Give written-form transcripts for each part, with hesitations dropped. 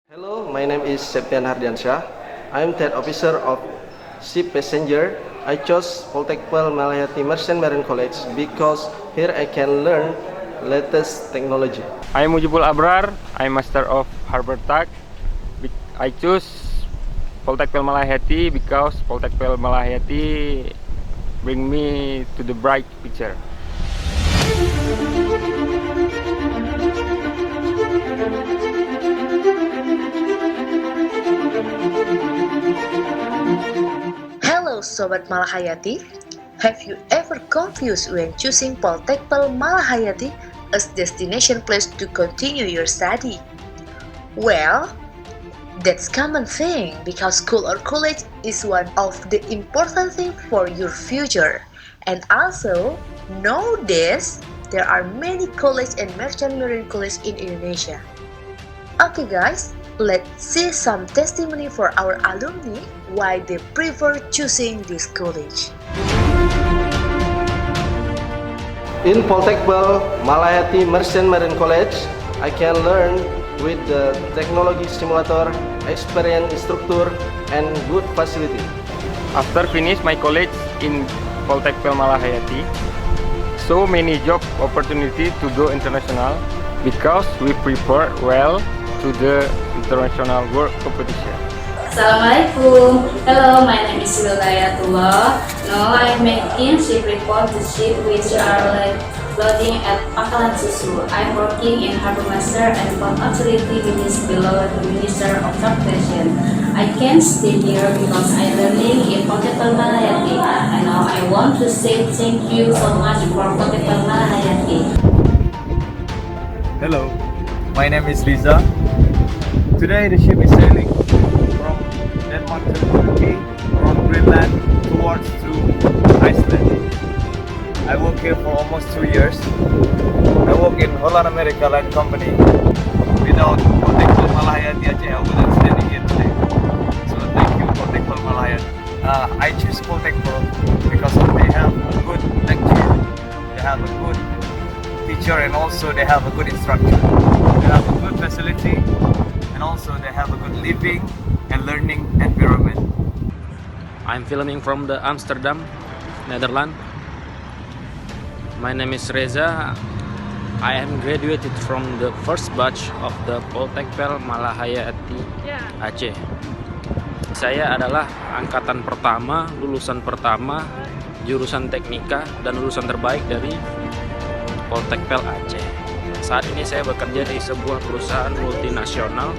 Hello, my name is Septian Hardiansyah. I am third officer of ship passenger. I chose Poltekpel Malayati Merchant Marine College because here I can learn latest technology. I'm Mujibul Abrar. I'm Master of Harbor Tag. I choose Poltekpel Malayati because Poltekpel Malayati bring me to the bright picture. Hello Sobat Malahayati. Have you ever confused when choosing Poltekpel Malahayati as destination place to continue your study? Well, that's common thing because school or college is one of the important thing for your future. And also, nowadays, there are many college and merchant marine college in Indonesia. Okay guys, let's see some testimony for our alumni why they prefer choosing this college. In Poltekpel Malayati Merchant Marine College, I can learn with the technology simulator, experienced instructor, and good facility. After finish my college in Poltekpel Malayati, so many job opportunity to go international because we prepare well to the international work competition. Assalamualaikum. Hello, my name is Wilayatullah. Now I'm making ship report to ship which are loading at Pangkalan Susu. I'm working in Harbor Master and Port Authority which is below the Minister of Transportation. I can stay here because I'm learning in Poltekpel Malayati. And now I want to say thank you so much for Poltekpel Malayati. Hello, my name is Riza. Today the ship is sailing from Denmark to Turkey, from Greenland towards to Iceland. I work here for almost 2 years. I work in Holland America Line Company. Without Poltekpel Malayati Aceh, I wouldn't standing here today. So thank you Poltekpel Malayati. I choose Poltekpel because they have a good lecture, they have a good teacher, and also they have a good instructor. They have a good facility, and also they have a good living and learning environment. I'm filming from the Amsterdam, Netherlands. My name is Reza. I am graduated from the first batch of the Poltekpel Malayati Aceh. Saya adalah angkatan pertama, lulusan pertama, jurusan teknika dan lulusan terbaik dari Poltekpel Aceh. Saat ini saya bekerja di sebuah perusahaan multinasional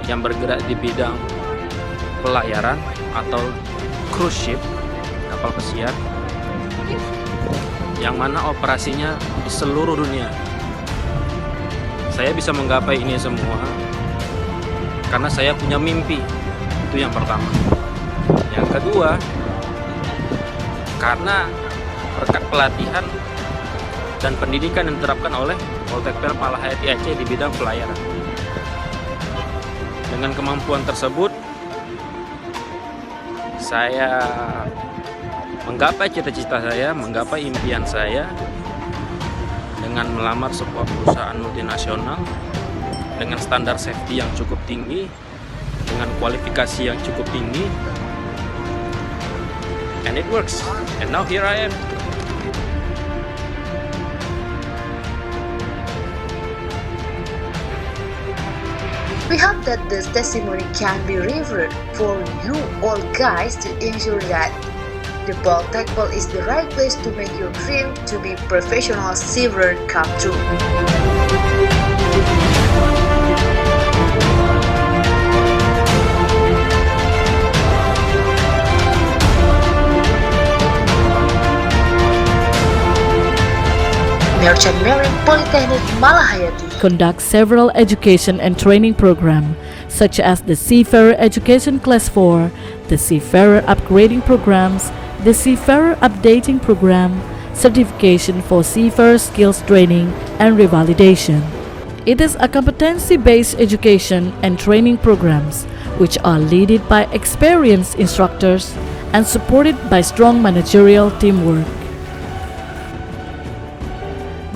yang bergerak di bidang pelayaran atau cruise ship, kapal pesiar, yang mana operasinya di seluruh dunia. Saya bisa menggapai ini semua karena saya punya mimpi. Itu yang pertama. Yang kedua, karena berkat pelatihan dan pendidikan yang diterapkan oleh Poltekpel Malayati Aceh di bidang pelayaran. Dengan kemampuan tersebut, saya menggapai cita-cita saya, menggapai impian saya dengan melamar sebuah perusahaan multinasional dengan standar safety yang cukup tinggi, dengan kualifikasi yang cukup tinggi, and it works. And now here I am. We hope that this testimony can be revered for you all guys to ensure that the Poltekpel is the right place to make your dream to be professional seafarer come true. Merchant Marine Polytechnic Malahayati conducts several education and training programs, such as the Seafarer Education Class 4, the Seafarer Upgrading Programs, the Seafarer Updating Program, certification for seafarer skills training and revalidation. It is a competency-based education and training programs, which are led by experienced instructors and supported by strong managerial teamwork.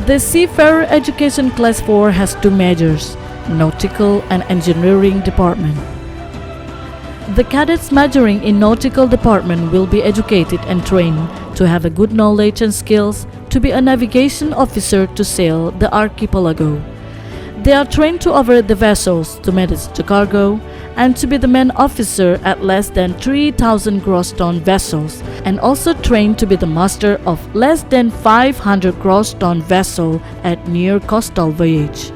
The Seafarer Education Class 4 has two majors, Nautical and Engineering Department. The cadets majoring in Nautical Department will be educated and trained to have a good knowledge and skills to be a navigation officer to sail the archipelago. They are trained to operate the vessels, to manage the cargo, and to be the main officer at less than 3,000 gross ton vessels, and also trained to be the master of less than 500 gross ton vessel at near coastal voyage.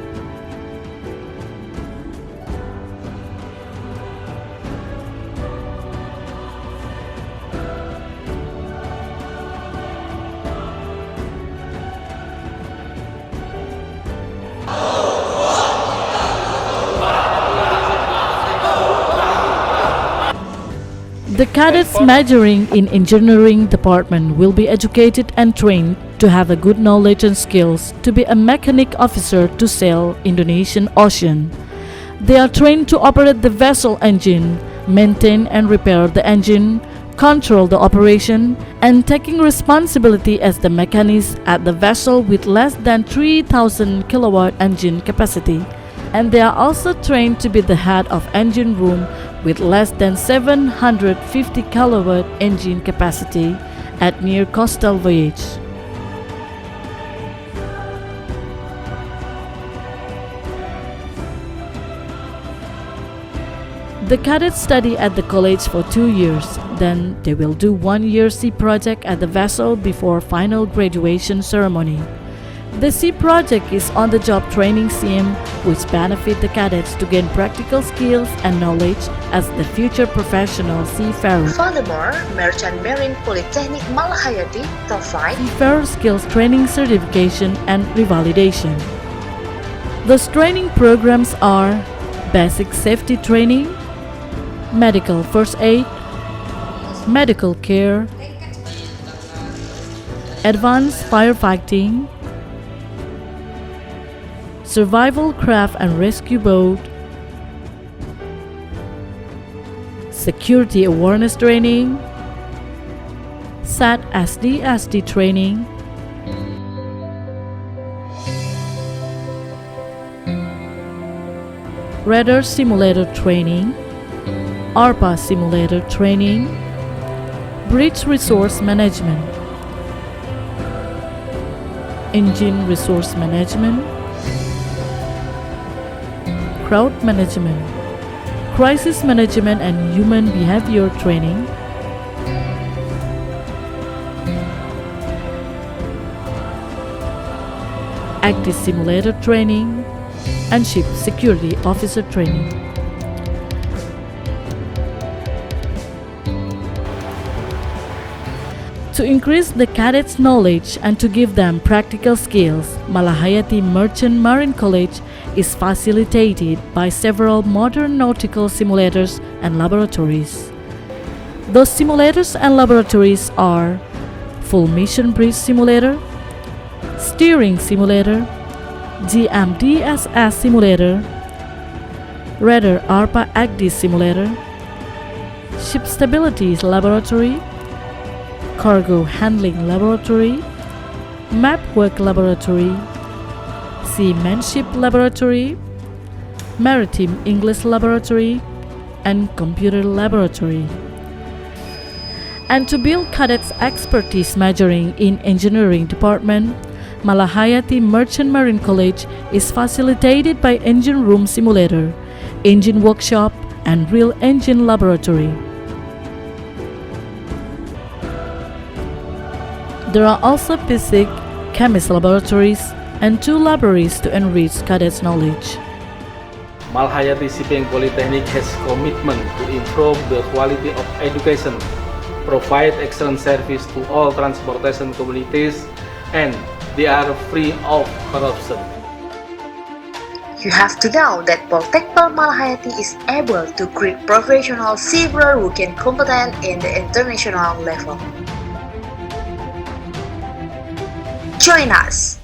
The cadets majoring in Engineering Department will be educated and trained to have a good knowledge and skills to be a mechanic officer to sail Indonesian Ocean. They are trained to operate the vessel engine, maintain and repair the engine, control the operation, and taking responsibility as the mechanist at the vessel with less than 3,000 kilowatt engine capacity. And they are also trained to be the head of engine room with less than 750 kilowatt engine capacity at near coastal voyage. The cadets study at the college for 2 years, then they will do 1 year sea project at the vessel before final graduation ceremony. The sea project is on-the-job training scheme which benefit the cadets to gain practical skills and knowledge as the future professional seafarer. Furthermore, Merchant Marine Polytechnic Malahayati provides Seafarer skills training certification and revalidation. Those training programs are basic safety training, medical first aid, medical care, advanced firefighting, survival craft and rescue boat, security awareness training, SAT SD training, radar simulator training, ARPA simulator training, bridge resource management, engine resource management, crowd management, crisis management and human behavior training, active simulator training, and ship security officer training. To increase the cadets' knowledge and to give them practical skills, Malahayati Merchant Marine College is facilitated by several modern nautical simulators and laboratories. Those simulators and laboratories are Full Mission Bridge Simulator, Steering Simulator, GMDSS Simulator, Radar ARPA ACDI Simulator, Ship Stability Laboratory, Cargo Handling Laboratory, Map Work Laboratory, Seamanship Laboratory, Maritime English Laboratory, and Computer Laboratory. And to build cadets' expertise majoring in Engineering Department, Malahayati Merchant Marine College is facilitated by Engine Room Simulator, Engine Workshop, and Real Engine Laboratory. There are also physics, chemist laboratories, and 2 libraries to enrich cadets' knowledge. Malahayati Shipping Polytechnic has commitment to improve the quality of education, provide excellent service to all transportation communities, and they are free of corruption. You have to know that Poltekpel Malahayati is able to create professional seafarer who can competent in the international level. Join us!